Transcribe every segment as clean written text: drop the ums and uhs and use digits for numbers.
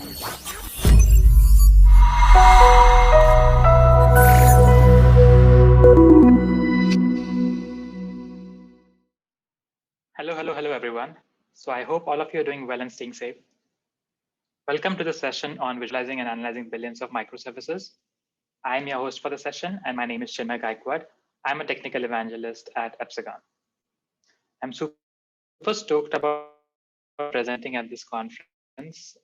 Hello, everyone. So I hope all of you are doing well and staying safe. Welcome to the session on visualizing and analyzing billions of microservices. I'm your host for the session, and my name is Chinmay Gaikwad. I'm a technical evangelist at Epsagon. I'm super stoked about presenting at this conference.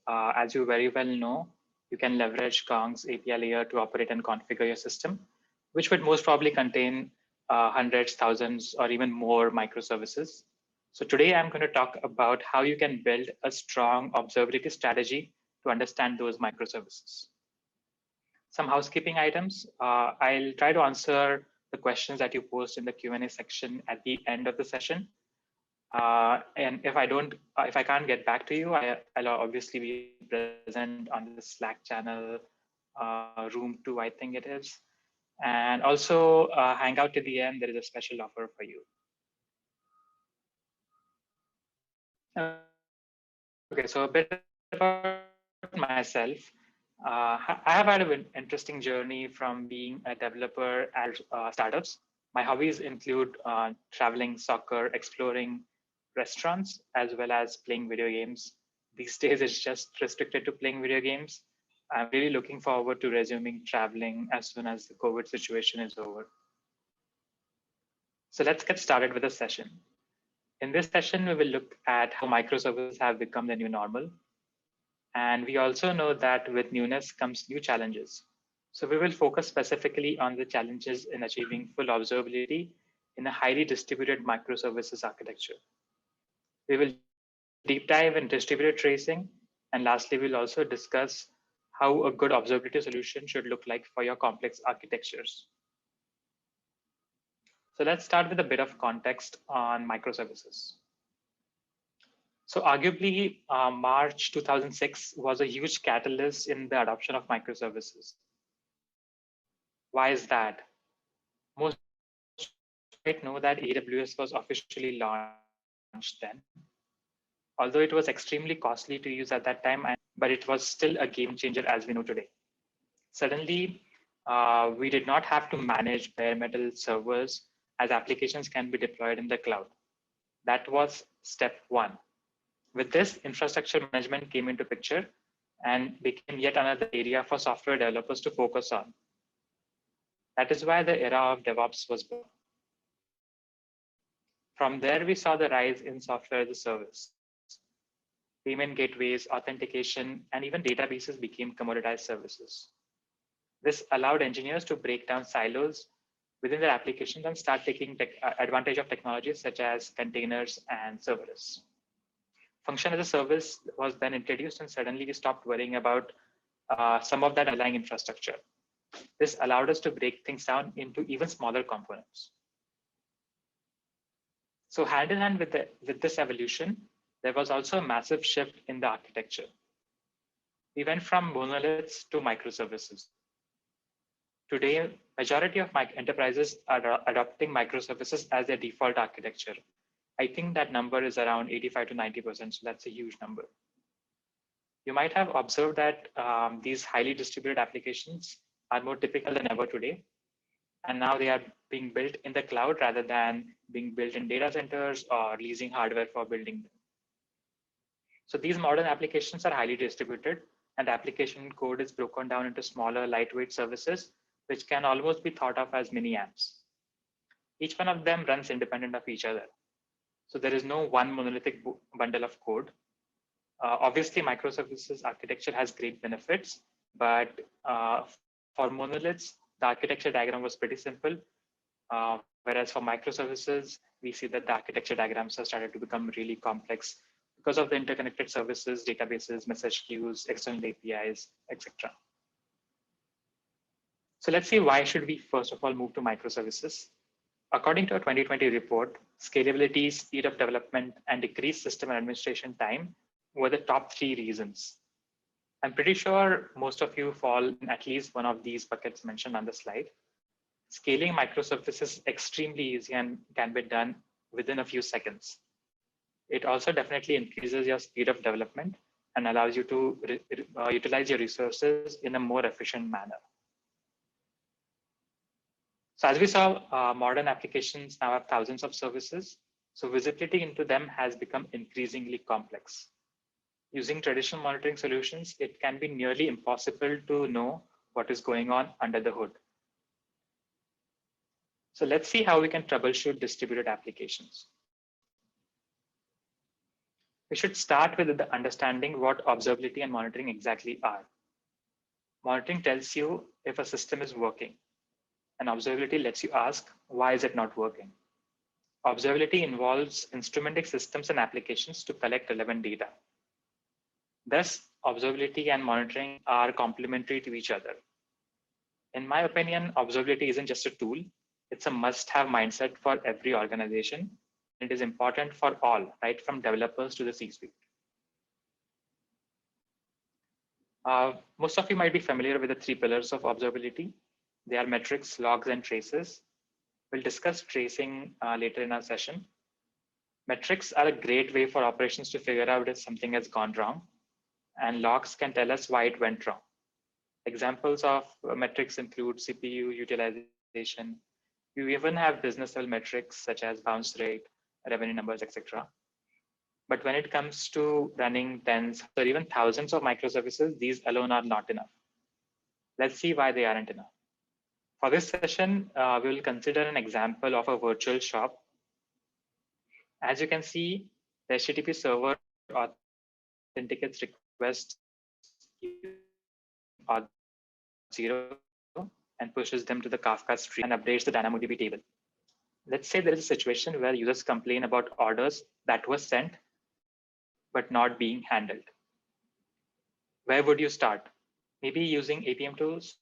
As you very well know, you can leverage Kong's API layer to operate and configure your system, which would most probably contain hundreds, thousands, or even more microservices. So today I'm going to talk about how you can build a strong observability strategy to understand those microservices. Some housekeeping items. I'll try to answer the questions that you post in the Q&A section at the end of the session. And if I can't get back to you, I'll obviously be present on the Slack channel, room 2, I think it is. And also hang out to the end, there is a special offer for you. Okay, so a bit about myself. I have had an interesting journey from being a developer at startups. My hobbies include traveling, soccer, exploring restaurants, as well as playing video games. These days, it's just restricted to playing video games. I'm really looking forward to resuming traveling as soon as the COVID situation is over. So let's get started with the session. In this session, we will look at how microservices have become the new normal. And we also know that with newness comes new challenges. So we will focus specifically on the challenges in achieving full observability in a highly distributed microservices architecture. We will deep dive in distributed tracing. And lastly, we'll also discuss how a good observability solution should look like for your complex architectures. So let's start with a bit of context on microservices. So arguably, March 2006 was a huge catalyst in the adoption of microservices. Why is that? Most might know that AWS was officially launched then. Although it was extremely costly to use at that time, but it was still a game changer as we know today. Suddenly, we did not have to manage bare metal servers as applications can be deployed in the cloud. That was step one. With this, infrastructure management came into picture and became yet another area for software developers to focus on. That is why the era of DevOps was born. From there, we saw the rise in software as a service. Payment gateways, authentication, and even databases became commoditized services. This allowed engineers to break down silos within their applications and start taking advantage of technologies such as containers and serverless. Function as a service was then introduced, and suddenly we stopped worrying about some of that underlying infrastructure. This allowed us to break things down into even smaller components. So hand in hand with this evolution, there was also a massive shift in the architecture. We went from monoliths to microservices. Today, majority of enterprises are adopting microservices as their default architecture. I think that number is around 85 to 90%, so that's a huge number. You might have observed that these highly distributed applications are more typical than ever today. And now they are being built in the cloud rather than being built in data centers or leasing hardware for building them. So these modern applications are highly distributed, and the application code is broken down into smaller, lightweight services, which can almost be thought of as mini apps. Each one of them runs independent of each other. So there is no one monolithic bundle of code. Obviously, microservices architecture has great benefits, but for monoliths, the architecture diagram was pretty simple. Whereas for microservices, we see that the architecture diagrams have started to become really complex because of the interconnected services, databases, message queues, external APIs, etc. So let's see, why should we first of all move to microservices? According to a 2020 report, scalability, speed of development, and decreased system administration time were the top 3 reasons. I'm pretty sure most of you fall in at least one of these buckets mentioned on the slide. Scaling microservices is extremely easy and can be done within a few seconds. It also definitely increases your speed of development and allows you to utilize your resources in a more efficient manner. So as we saw, modern applications now have thousands of services. So visibility into them has become increasingly complex. Using traditional monitoring solutions, it can be nearly impossible to know what is going on under the hood. So let's see how we can troubleshoot distributed applications. We should start with the understanding what observability and monitoring exactly are. Monitoring tells you if a system is working, and observability lets you ask, why is it not working? Observability involves instrumenting systems and applications to collect relevant data. Thus, observability and monitoring are complementary to each other. In my opinion, observability isn't just a tool, it's a must-have mindset for every organization. It is important for all, right from developers to the C-suite. Most of you might be familiar with the three pillars of observability. They are metrics, logs, and traces. We'll discuss tracing later in our session. Metrics are a great way for operations to figure out if something has gone wrong, and logs can tell us why it went wrong. Examples of metrics include CPU utilization. You even have business level metrics such as bounce rate, revenue numbers, etc. But when it comes to running tens or even thousands of microservices, these alone are not enough. Let's see why they aren't enough. For this session, we will consider an example of a virtual shop. As you can see, the HTTP server authenticates requests Auth0 and pushes them to the Kafka stream and updates the DynamoDB table. Let's say there is a situation where users complain about orders that were sent but not being handled. Where would you start? Maybe using APM tools.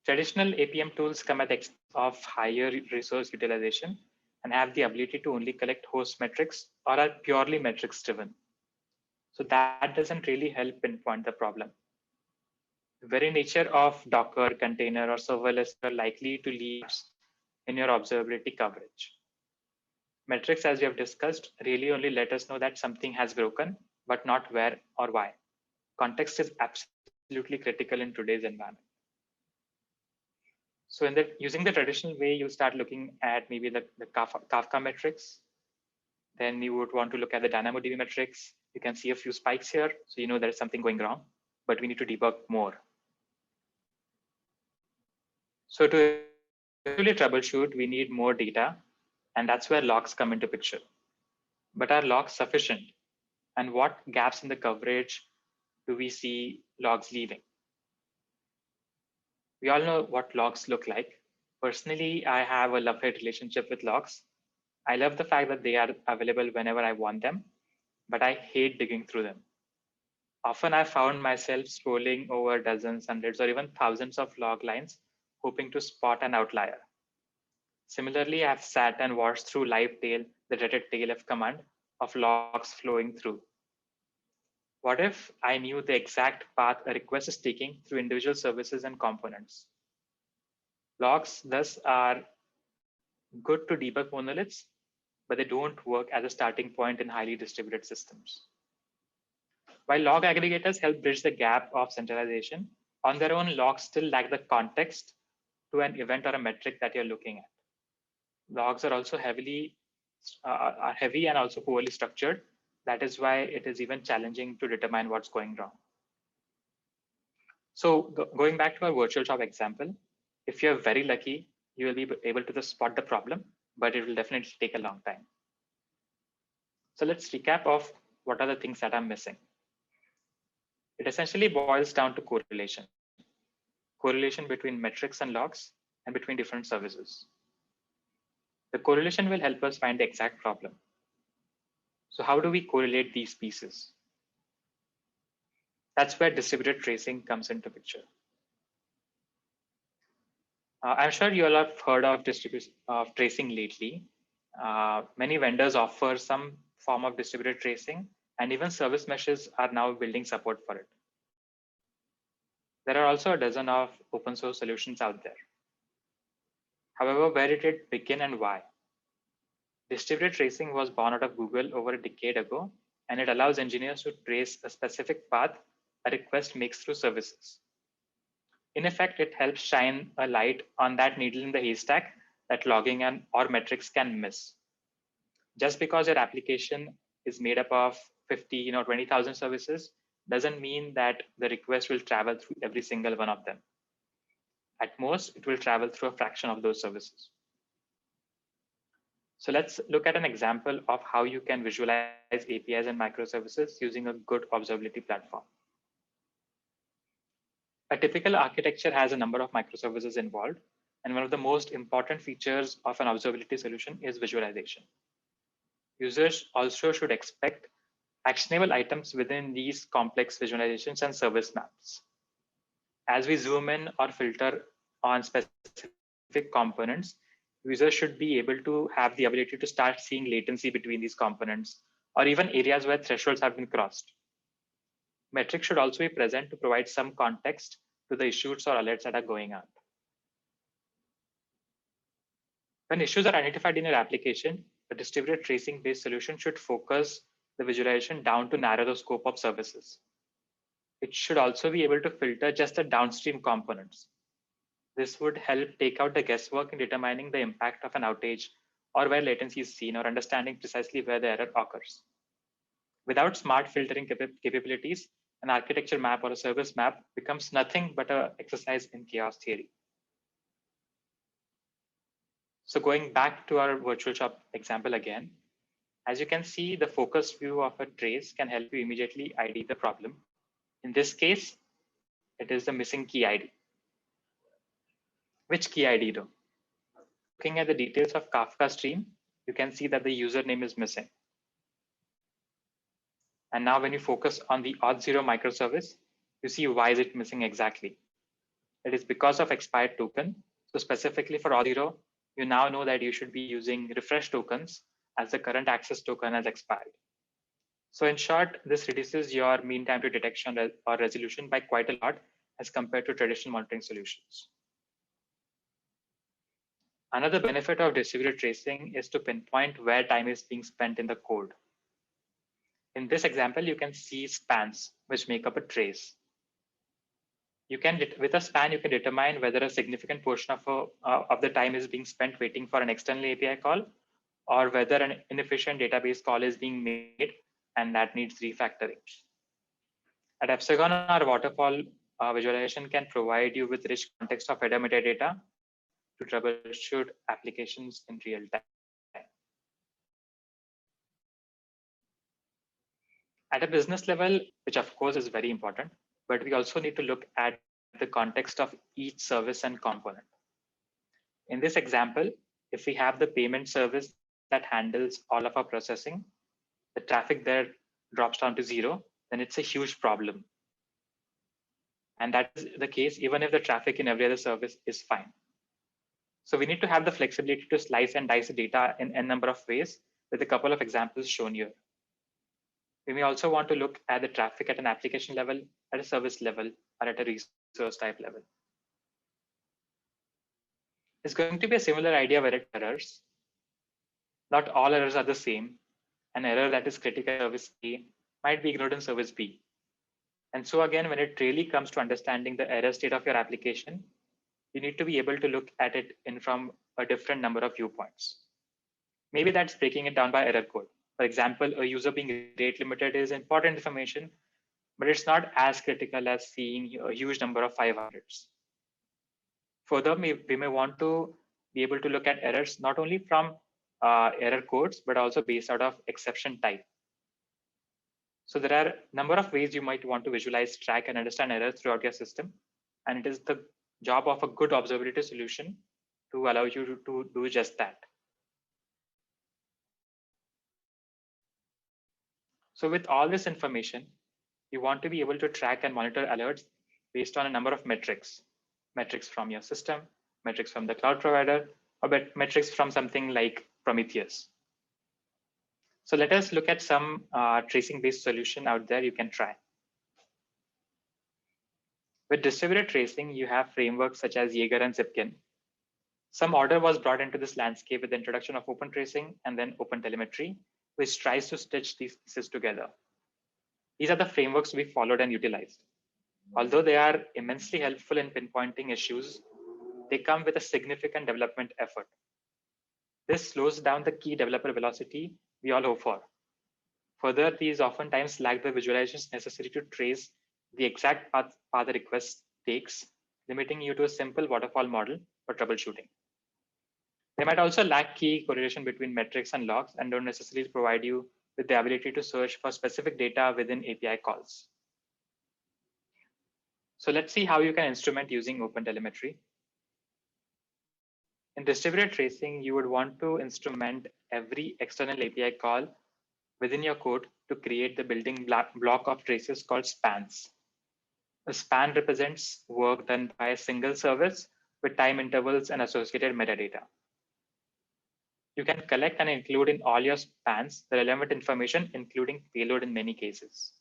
Traditional APM tools come at the expense of higher resource utilization and have the ability to only collect host metrics or are purely metrics driven. So that doesn't really help pinpoint the problem. The very nature of Docker, container, or serverless are likely to leave in your observability coverage. Metrics, as we have discussed, really only let us know that something has broken, but not where or why. Context is absolutely critical in today's environment. So using the traditional way, you start looking at maybe the Kafka metrics. Then you would want to look at the DynamoDB metrics. You can see a few spikes here, so you know there is something going wrong, but we need to debug more. So to really troubleshoot, we need more data, and that's where logs come into picture. But are logs sufficient? And what gaps in the coverage do we see logs leaving? We all know what logs look like. Personally, I have a love-hate relationship with logs. I love the fact that they are available whenever I want them, but I hate digging through them. Often I found myself scrolling over dozens, hundreds, or even thousands of log lines, hoping to spot an outlier. Similarly, I've sat and watched through Livetail, the dreaded tailf command of logs flowing through. What if I knew the exact path a request is taking through individual services and components? Logs thus are good to debug monoliths, but they don't work as a starting point in highly distributed systems. While log aggregators help bridge the gap of centralization, on their own, logs still lack the context to an event or a metric that you're looking at. Logs are also heavy and also poorly structured. That is why it is even challenging to determine what's going wrong. So going back to our virtual shop example, if you're very lucky, you will be able to spot the problem, but it will definitely take a long time. So let's recap of what are the things that I'm missing. It essentially boils down to correlation. Correlation between metrics and logs and between different services. The correlation will help us find the exact problem. So how do we correlate these pieces? That's where distributed tracing comes into picture. I'm sure you all have heard of tracing lately. Many vendors offer some form of distributed tracing, and even service meshes are now building support for it. There are also a dozen of open source solutions out there. However, where did it begin and why? Distributed tracing was born out of Google over a decade ago and it allows engineers to trace a specific path a request makes through services. In effect, it helps shine a light on that needle in the haystack that logging and or metrics can miss. Just because your application is made up of 15 or 20,000 services doesn't mean that the request will travel through every single one of them. At most, it will travel through a fraction of those services. So let's look at an example of how you can visualize APIs and microservices using a good observability platform. A typical architecture has a number of microservices involved, and one of the most important features of an observability solution is visualization. Users also should expect actionable items within these complex visualizations and service maps. As we zoom in or filter on specific components, users should be able to have the ability to start seeing latency between these components, or even areas where thresholds have been crossed. Metrics should also be present to provide some context to the issues or alerts that are going on. When issues are identified in your application, a distributed tracing-based solution should focus the visualization down to narrow the scope of services. It should also be able to filter just the downstream components. This would help take out the guesswork in determining the impact of an outage or where latency is seen or understanding precisely where the error occurs. Without smart filtering capabilities, an architecture map or a service map becomes nothing but an exercise in chaos theory. So going back to our virtual shop example again, as you can see, the focus view of a trace can help you immediately ID the problem. In this case, it is the missing key ID. Which key ID though? Looking at the details of Kafka stream, you can see that the username is missing. And now when you focus on the Auth0 microservice, you see why is it missing exactly. It is because of expired token. So specifically for Auth0, you now know that you should be using refresh tokens as the current access token has expired. So in short, this reduces your mean time to detection or resolution by quite a lot as compared to traditional monitoring solutions. Another benefit of distributed tracing is to pinpoint where time is being spent in the code. In this example, you can see spans, which make up a trace. You can, with a span, you can determine whether a significant portion of the time is being spent waiting for an external API call, or whether an inefficient database call is being made and that needs refactoring. At Epsagon, our waterfall visualization can provide you with rich context of header metadata to troubleshoot applications in real time. At a business level, which of course is very important, but we also need to look at the context of each service and component. In this example, if we have the payment service that handles all of our processing, the traffic there drops down to 0, then it's a huge problem. And that is the case even if the traffic in every other service is fine. So we need to have the flexibility to slice and dice the data in n number of ways with a couple of examples shown here. We may also want to look at the traffic at an application level, at a service level, or at a resource type level. It's going to be a similar idea where it errors. Not all errors are the same. An error that is critical in service A might be ignored in service B. And so again, when it really comes to understanding the error state of your application, you need to be able to look at it in from a different number of viewpoints. Maybe that's breaking it down by error code. For example, a user being rate limited is important information, but it's not as critical as seeing a huge number of 500s. Further, we may want to be able to look at errors not only from error codes, but also based out of exception type. So there are a number of ways you might want to visualize, track, and understand errors throughout your system. And it is the job of a good observability solution to allow you to do just that. So with all this information, you want to be able to track and monitor alerts based on a number of metrics. Metrics from your system, metrics from the cloud provider, or metrics from something like Prometheus. So let us look at some tracing-based solution out there you can try. With distributed tracing, you have frameworks such as Jaeger and Zipkin. Some order was brought into this landscape with the introduction of open tracing and then open telemetry, which tries to stitch these pieces together. These are the frameworks we followed and utilized. Although they are immensely helpful in pinpointing issues, they come with a significant development effort. This slows down the key developer velocity we all hope for. Further, these oftentimes lack the visualizations necessary to trace the exact path the request takes, limiting you to a simple waterfall model for troubleshooting. They might also lack key correlation between metrics and logs and don't necessarily provide you with the ability to search for specific data within API calls. So let's see how you can instrument using OpenTelemetry. In distributed tracing, you would want to instrument every external API call within your code to create the building block of traces called spans. A span represents work done by a single service with time intervals and associated metadata. You can collect and include in all your spans the relevant information, including payload in many cases.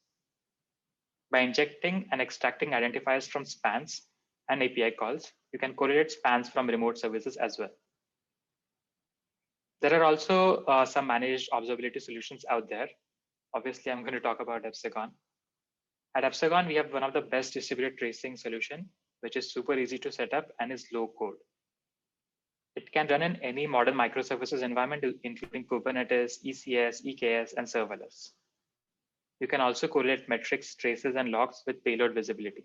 By injecting and extracting identifiers from spans and API calls, you can correlate spans from remote services as well. There are also some managed observability solutions out there. Obviously, I'm going to talk about Epsagon. At Epsagon, we have one of the best distributed tracing solution, which is super easy to set up and is low code. It can run in any modern microservices environment, including Kubernetes, ECS, EKS, and serverless. You can also correlate metrics, traces, and logs with payload visibility.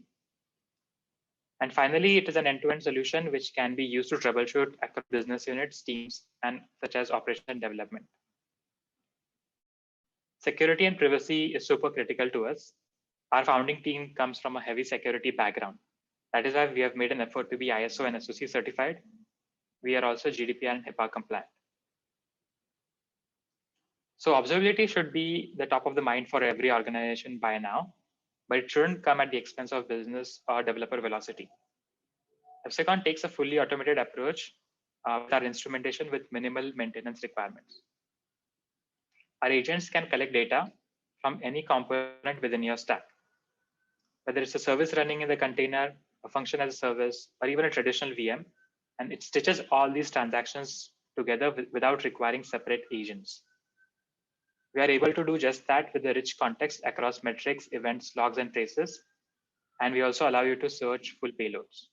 And finally, it is an end-to-end solution which can be used to troubleshoot across business units, teams, and such as operation and development. Security and privacy is super critical to us. Our founding team comes from a heavy security background. That is why we have made an effort to be ISO and SOC certified. We are also GDPR and HIPAA compliant. So observability should be the top of the mind for every organization by now, but it shouldn't come at the expense of business or developer velocity. Epsagon takes a fully automated approach with our instrumentation with minimal maintenance requirements. Our agents can collect data from any component within your stack, whether it's a service running in the container, a function as a service, or even a traditional VM, and it stitches all these transactions together without requiring separate agents. We are able to do just that with the rich context across metrics, events, logs, and traces. And we also allow you to search full payloads.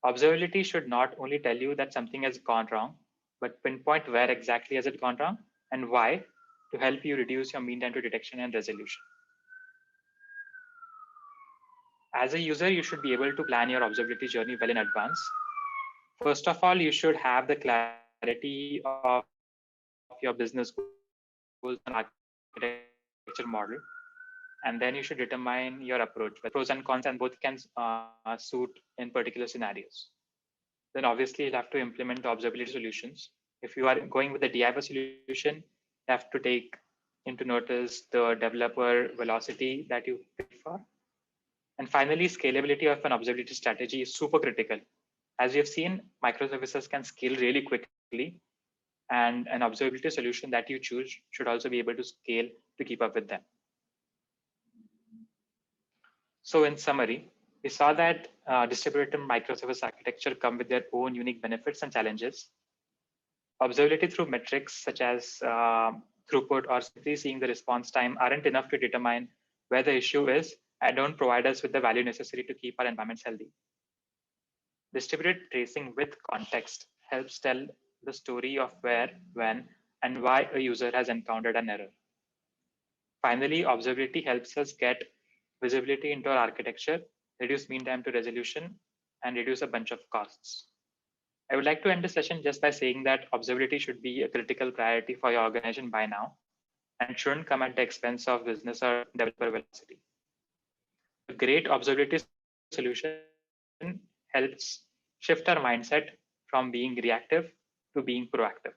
Observability should not only tell you that something has gone wrong, but pinpoint where exactly has it gone wrong and why to help you reduce your mean time to detection and resolution. As a user, you should be able to plan your observability journey well in advance. First of all, you should have the clarity of your business goals and architecture model. And then you should determine your approach, where pros and cons and both can suit in particular scenarios. Then obviously you'll have to implement the observability solutions. If you are going with a DIY solution, you have to take into notice the developer velocity that you pay for. And finally, scalability of an observability strategy is super critical. As we have seen, microservices can scale really quickly, and an observability solution that you choose should also be able to scale to keep up with them. So in summary, we saw that distributed microservice architecture come with their own unique benefits and challenges. Observability through metrics such as throughput or simply seeing the response time aren't enough to determine where the issue is and don't provide us with the value necessary to keep our environments healthy. Distributed tracing with context helps tell the story of where, when, and why a user has encountered an error. Finally, observability helps us get visibility into our architecture, reduce mean time to resolution, and reduce a bunch of costs. I would like to end the session just by saying that observability should be a critical priority for your organization by now and shouldn't come at the expense of business or developer velocity. A great observability solution helps shift our mindset from being reactive to being proactive.